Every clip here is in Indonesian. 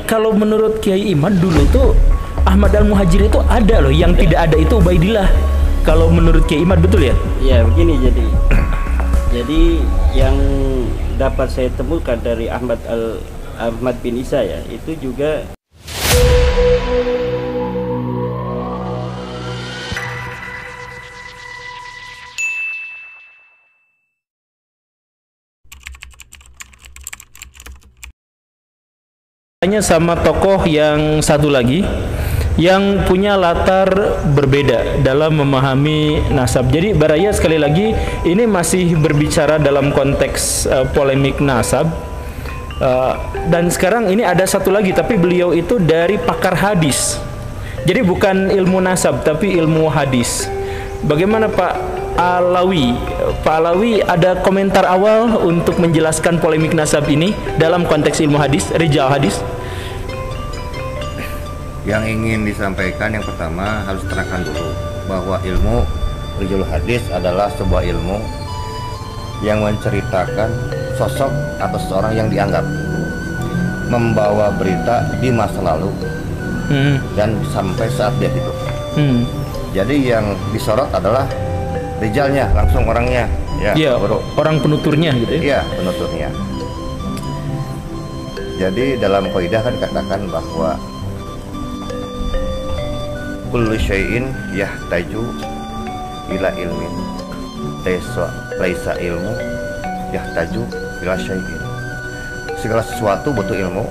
kalau menurut Kiai Imad dulu tuh Ahmad Al-Muhajir itu ada loh, yang tidak ada itu Ubaidillah. Kalau menurut Kiai Imad betul ya? Iya begini jadi yang dapat saya temukan dari Ahmad bin Isa ya, itu juga sama tokoh yang satu lagi yang punya latar berbeda dalam memahami nasab. Jadi Baraya sekali lagi ini masih berbicara dalam konteks polemik nasab. Dan sekarang ini ada satu lagi, tapi beliau itu dari pakar hadis. Jadi bukan ilmu nasab tapi ilmu hadis. Bagaimana Pak Alawi? Pak Alawi ada komentar awal untuk menjelaskan polemik nasab ini dalam konteks ilmu hadis, rijal hadis? Yang ingin disampaikan yang pertama harus terangkan dulu bahwa ilmu rijal hadis adalah sebuah ilmu yang menceritakan sosok atau seseorang yang dianggap membawa berita di masa lalu dan sampai saat dia hidup. Jadi yang disorot adalah rijalnya, langsung orangnya, ya, orang penuturnya gitu ya. Iya, penuturnya. Jadi dalam kaidah kan dikatakan bahwa kullu syai'in yahtaju ila ilmin laisa ilmu yahtaju ila syai'in. Segala sesuatu butuh ilmu,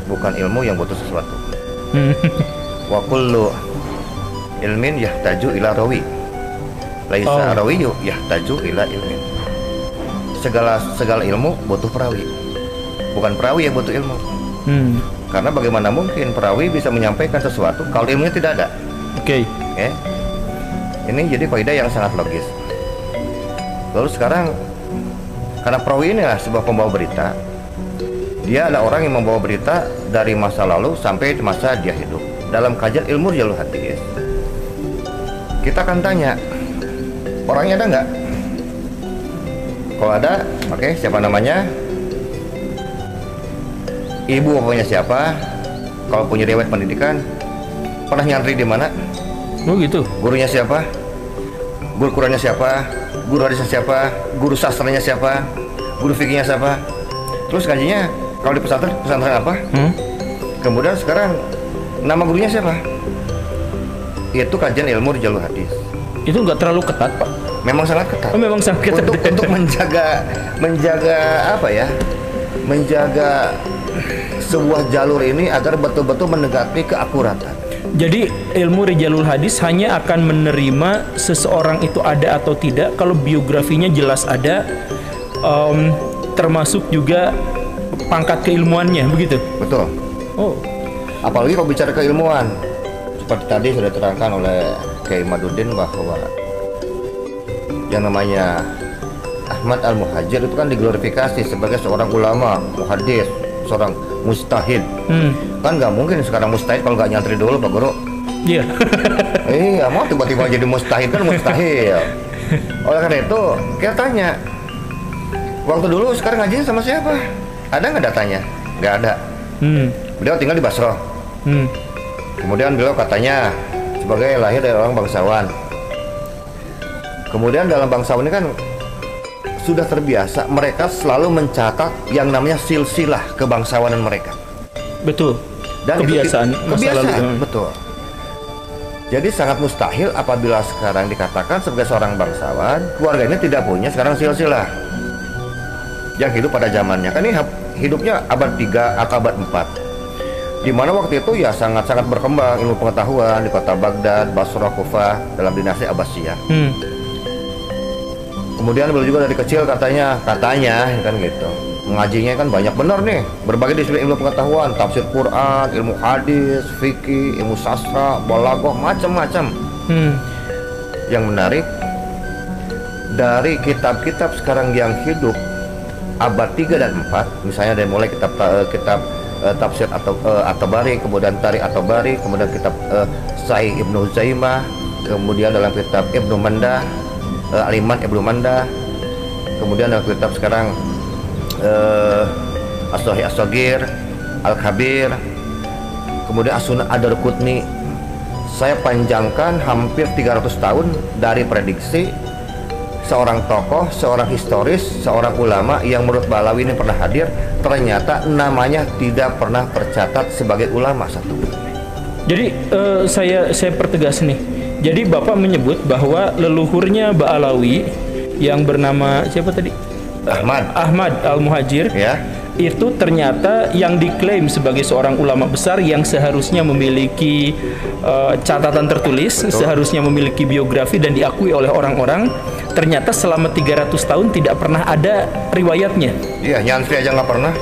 bukan ilmu yang butuh sesuatu. Wa kullu ilmin yahtaju ila rawi laisa rawiyu yahtaju ila ilmin. Segala ilmu butuh perawi, bukan perawi yang butuh ilmu. Karena bagaimana mungkin perawi bisa menyampaikan sesuatu kalau ilmunya tidak ada? Oke. Ini jadi kaidah yang sangat logis. Lalu sekarang karena perawi ini adalah sebuah pembawa berita, dia adalah orang yang membawa berita dari masa lalu sampai masa dia hidup. Dalam kajian ilmu jalur hadis, kita akan tanya, orangnya ada nggak? Kalau ada, oke, siapa namanya? Ibu bapaknya siapa? Kalau punya riwayat pendidikan, pernah nyantri di mana? Oh gitu. Gurunya siapa? Guru Qurannya siapa? Guru hadisnya siapa? Guru sastranya siapa? Guru fikihnya siapa? Terus kajiannya kalau di pesantren apa? Kemudian sekarang nama gurunya siapa? Itu kajian ilmu di jalur hadis. Itu nggak terlalu ketat Pak? Memang sangat ketat. Oh, memang sangat ketat. Untuk menjaga apa ya? Menjaga sebuah jalur ini agar betul-betul mendekati keakuratan. Jadi ilmu rijalul hadis hanya akan menerima seseorang itu ada atau tidak kalau biografinya jelas ada, termasuk juga pangkat keilmuannya, begitu? Betul. Oh. Apalagi kalau bicara keilmuan, seperti tadi sudah diterangkan oleh Kiai Imaduddin bahwa yang namanya Ahmad Al-Muhajir itu kan diglorifikasi sebagai seorang ulama, muhaddis, seorang mustahid. Kan nggak mungkin sekarang mustahid kalau nggak nyantri dulu Pak Guru. Iya. Iya, mau tiba-tiba jadi mustahid kan mustahil. Oleh karena itu kita tanya, waktu dulu sekarang ngajinya sama siapa? Ada nggak datanya? Nggak ada. Beliau tinggal di Basra. Kemudian beliau katanya sebagai lahir dari orang bangsawan. Kemudian dalam bangsawan ini kan sudah terbiasa mereka selalu mencatat yang namanya silsilah kebangsawanan mereka. Betul. Dan kebiasaan masa lalu. Betul. Jadi sangat mustahil apabila sekarang dikatakan sebagai seorang bangsawan, keluarga ini tidak punya sekarang silsilah yang hidup pada zamannya. Kan ini hidupnya abad 3 atau abad 4, di mana waktu itu ya sangat-sangat berkembang ilmu pengetahuan di kota Baghdad, Basra, Kufah dalam dinasti Abbasiyah. Kemudian beliau juga dari kecil katanya kan gitu, mengajinya kan banyak benar nih, berbagai disiplin ilmu pengetahuan, tafsir Quran, ilmu hadis, fikih, ilmu sastra, balaghah, macam-macam. Yang menarik dari kitab-kitab sekarang yang hidup abad 3 dan 4, misalnya dari mulai kitab tafsir atau At-Tabari, kemudian Tarikh At-Tabari, kemudian kitab Sahih Ibnu Huzaimah, kemudian dalam kitab Ibnu Mandah, Al-Iman Ibnu Mandah, kemudian dalam kitab sekarang As-Sahih As-Shaghir, Al-Kabir, kemudian As-Sunnah Ad-Darqutni. Saya panjangkan hampir 300 tahun dari prediksi seorang tokoh, seorang historis, seorang ulama yang menurut Balawi ini pernah hadir, ternyata namanya tidak pernah tercatat sebagai ulama satu. Jadi saya pertegas nih. Jadi Bapak menyebut bahwa leluhurnya Ba'alawi yang bernama siapa tadi? Ahmad Al-Muhajir. Ya. Itu ternyata yang diklaim sebagai seorang ulama besar yang seharusnya memiliki catatan tertulis, betul, seharusnya memiliki biografi dan diakui oleh orang-orang, ternyata selama 300 tahun tidak pernah ada riwayatnya. Iya, nyantri aja nggak pernah.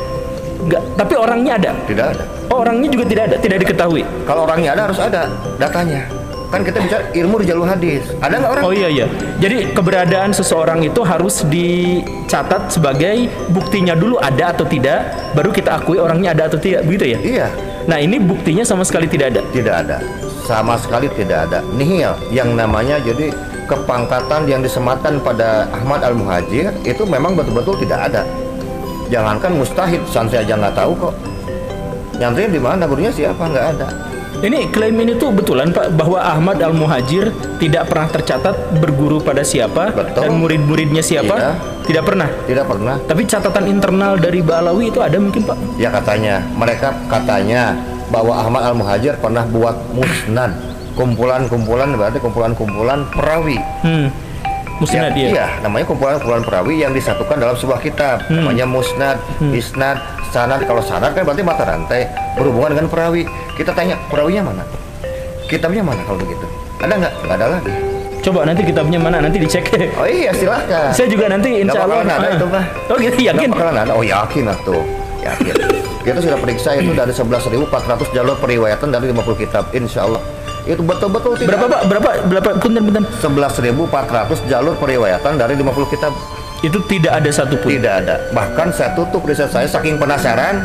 Nggak, tapi orangnya ada? Tidak ada. Oh, orangnya juga tidak ada, tidak diketahui. Kalau orangnya ada harus ada datanya. Kan kita bicara ilmu di jalur hadis. Ada nggak orang? Oh iya. Jadi keberadaan seseorang itu harus dicatat sebagai buktinya dulu ada atau tidak, baru kita akui orangnya ada atau tidak, begitu ya? Iya. Nah ini buktinya sama sekali tidak ada. Tidak ada. Sama sekali tidak ada. Nihil yang namanya jadi kepangkatan yang disematkan pada Ahmad Al-Muhajir itu memang betul-betul tidak ada. Jangankan mustahid, santri aja nggak tahu kok. Nyantri di mana, gurunya siapa, nggak ada. Ini klaim ini tuh betulan Pak bahwa Ahmad Al-Muhajir tidak pernah tercatat berguru pada siapa. Betul. Dan murid-muridnya siapa? Iya. Tidak pernah. Tidak pernah. Tapi catatan internal dari Ba'alawi itu ada mungkin Pak? Ya katanya, mereka katanya bahwa Ahmad Al-Muhajir pernah buat musnad, kumpulan-kumpulan, berarti kumpulan-kumpulan perawi. Musnad ya, iya, namanya kumpulan-kumpulan perawi yang disatukan dalam sebuah kitab, namanya musnad, isnad, sanad. Kalau sanad kan berarti mata rantai berhubungan dengan perawi. Kita tanya, perawinya mana? Kitabnya mana kalau begitu? Ada nggak? Nggak ada lagi. Coba nanti kitabnya mana, nanti dicek. Oh iya, silahkan. Saya juga nanti insya Allah ada itu Pak. Oh gitu, yakin? Nggak bakalan ada. Oh yakin lah tuh. Yakin. Kita sudah periksa itu dari 11.400 jalur periwayatan dari 50 kitab, insya Allah. Itu betul-betul tidak. Berapa punten 11.400 jalur periwayatan dari 50 kitab. Itu tidak ada satupun. Tidak ada. Bahkan saya tutup riset saya saking penasaran.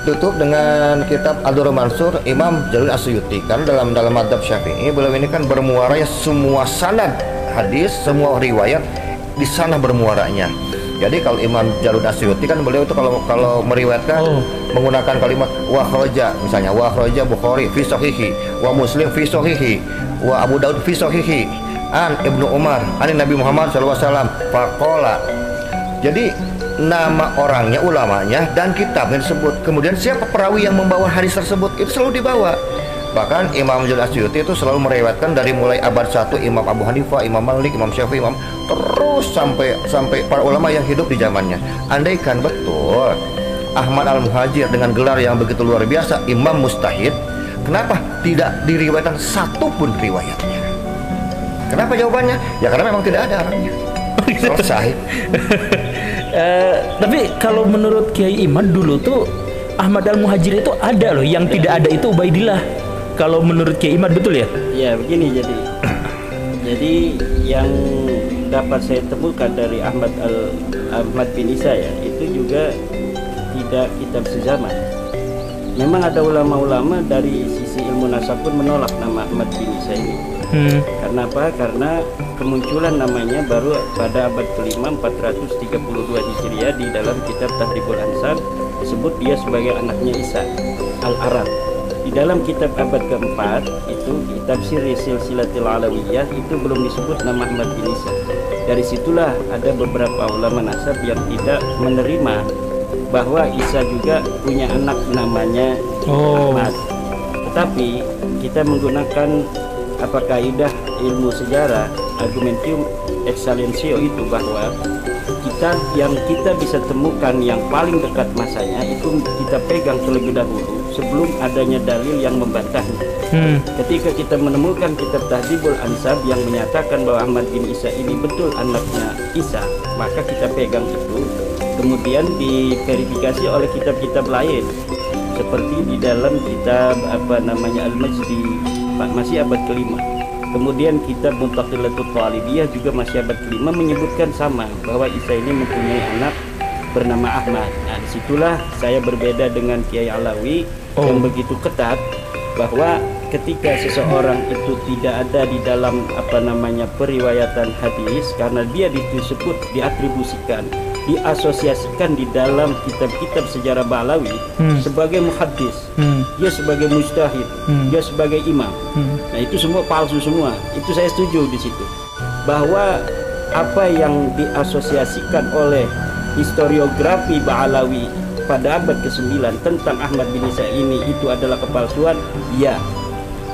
Tutup dengan kitab Ad-Durrul Mansur Imam Jalil As-Suyuti. Karena dalam madzhab Syafi'i beliau ini kan bermuaranya semua sanad hadis, semua riwayat di sana bermuaranya. Jadi kalau Imam Jalil As-Suyuti kan beliau itu kalau meriwayatkan menggunakan kalimat wa kharaja, misalnya wa kharaja Bukhari fi sahihi, wa Muslim fi sahihi, wa Abu Daud fi sahihi, an Ibnu Umar, an Nabi Muhammad SAW faqala. Jadi nama orangnya, ulamanya, dan kitabnya disebut. Kemudian siapa perawi yang membawa hadis tersebut itu selalu dibawa. Bahkan Imam Jalil As-Suyuti itu selalu meriwayatkan dari mulai abad 1 Imam Abu Hanifah, Imam Malik, Imam Syafi'i, terus sampai para ulama yang hidup di zamannya. Andaikan betul Ahmad Al-Muhajir dengan gelar yang begitu luar biasa, Imam Mustahid, kenapa tidak diriwayatkan satupun riwayatnya? Kenapa jawabannya? Ya karena memang tidak ada orangnya. Selesai. Tapi kalau menurut Kiai Imad dulu tuh Ahmad Al-Muhajir itu ada loh, yang tidak ada itu Ubaidillah. Kalau menurut Kiai Imad betul ya? Ya begini, jadi yang dapat saya temukan dari Ahmad bin Isa ya, itu juga tidak kitab sezaman. Memang ada ulama-ulama dari sisi ilmu nasab pun menolak nama Ahmad bin Isa ini. Karena apa? Karena kemunculan namanya baru pada abad ke-5 432 Hijriah di dalam kitab Tahribul Ansab disebut dia sebagai anaknya Isa Al-Arab. Di dalam kitab abad ke-4 itu tafsir Silsilatul Alawiyah itu belum disebut nama Ahmad bin Isa. Dari situlah ada beberapa ulama nasab yang tidak menerima bahwa Isa juga punya anak namanya Ahmad. Tetapi kita menggunakan kaidah ilmu sejarah, argumentum excellentio itu, bahwa kita bisa temukan yang paling dekat masanya itu kita pegang terlebih dahulu sebelum adanya dalil yang membantahnya. Ketika kita menemukan kitab Tahdhibul Ansab yang menyatakan bahwa Ahmad bin Isa ini betul anaknya Isa, maka kita pegang itu, kemudian diverifikasi oleh kitab-kitab lain seperti di dalam kitab Al-Majdi masih abad ke-5. Kemudian kitab Muntaqilatul Talibiyah juga masih abad ke-5 menyebutkan sama, bahwa Isa ini mempunyai anak bernama Ahmad. Nah, disitulah saya berbeda dengan Kiai Alawi yang begitu ketat bahwa ketika seseorang itu tidak ada di dalam periwayatan hadis karena dia disebut, diatribusikan, diasosiasikan di dalam kitab-kitab sejarah Ba'alawi sebagai muhaddis, dia sebagai mujtahid, dia sebagai imam. Nah itu semua palsu semua. Itu saya setuju di situ. Bahwa apa yang diasosiasikan oleh historiografi Ba'alawi pada abad ke-9 tentang Ahmad bin Isa ini itu adalah kepalsuan, ya.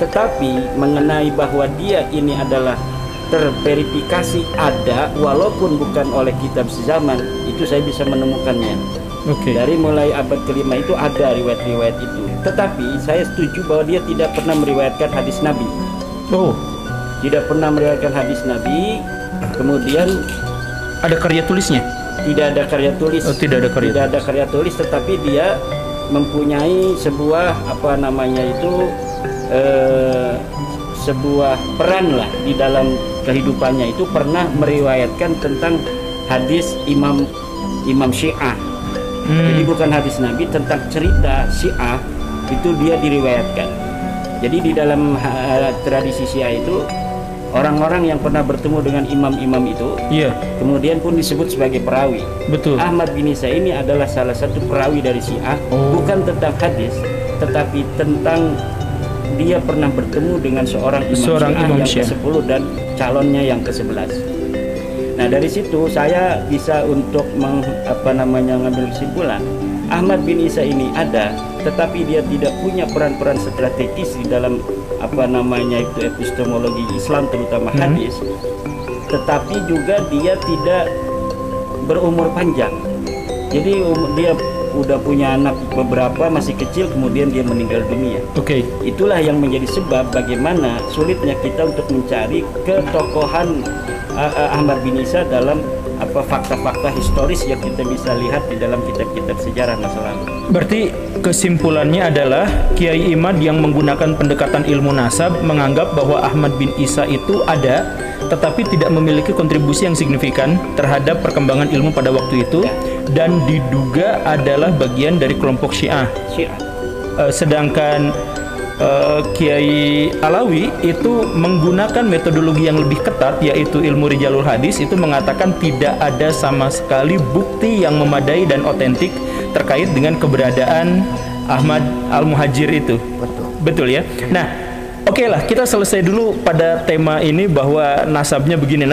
Tetapi mengenai bahwa dia ini adalah terverifikasi ada, walaupun bukan oleh kitab sezaman, itu saya bisa menemukannya. Dari mulai abad ke-5 itu ada riwayat-riwayat itu. Tetapi saya setuju bahwa dia tidak pernah meriwayatkan hadis Nabi. Tidak pernah meriwayatkan hadis Nabi. Kemudian ada karya tulisnya? Tidak ada karya tulis. Tidak ada karya tulis, tetapi dia mempunyai sebuah sebuah peran lah di dalam kehidupannya. Itu pernah meriwayatkan tentang hadis Imam Syiah. Jadi bukan hadis Nabi, tentang cerita Syiah itu dia diriwayatkan. Jadi di dalam tradisi Syiah itu orang-orang yang pernah bertemu dengan imam-imam itu, kemudian pun disebut sebagai perawi. Betul. Ahmad bin Isa ini adalah salah satu perawi dari Syiah, bukan tentang hadis, tetapi tentang dia pernah bertemu dengan seorang imam Syiah yang ke-10 dan calonnya yang ke-11. Nah dari situ saya bisa untuk mengambil kesimpulan Ahmad bin Isa ini ada, tetapi dia tidak punya peran-peran strategis di dalam epistemologi Islam, terutama hadis. Tetapi juga dia tidak berumur panjang. Jadi dia udah punya anak beberapa, masih kecil, kemudian dia meninggal dunia. Itulah yang menjadi sebab bagaimana sulitnya kita untuk mencari ketokohan Ahmad bin Isa dalam fakta-fakta historis yang kita bisa lihat di dalam kitab-kitab sejarah masa lalu. Berarti kesimpulannya adalah Kiai Imad yang menggunakan pendekatan ilmu nasab menganggap bahwa Ahmad bin Isa itu ada, tetapi tidak memiliki kontribusi yang signifikan terhadap perkembangan ilmu pada waktu itu, dan diduga adalah bagian dari kelompok Syiah. Sedangkan Kiai Alawi itu menggunakan metodologi yang lebih ketat, yaitu ilmu rijalul hadis, itu mengatakan tidak ada sama sekali bukti yang memadai dan otentik terkait dengan keberadaan Ahmad Al-Muhajir itu. Betul ya. Nah, oke lah, kita selesai dulu pada tema ini bahwa nasabnya begini.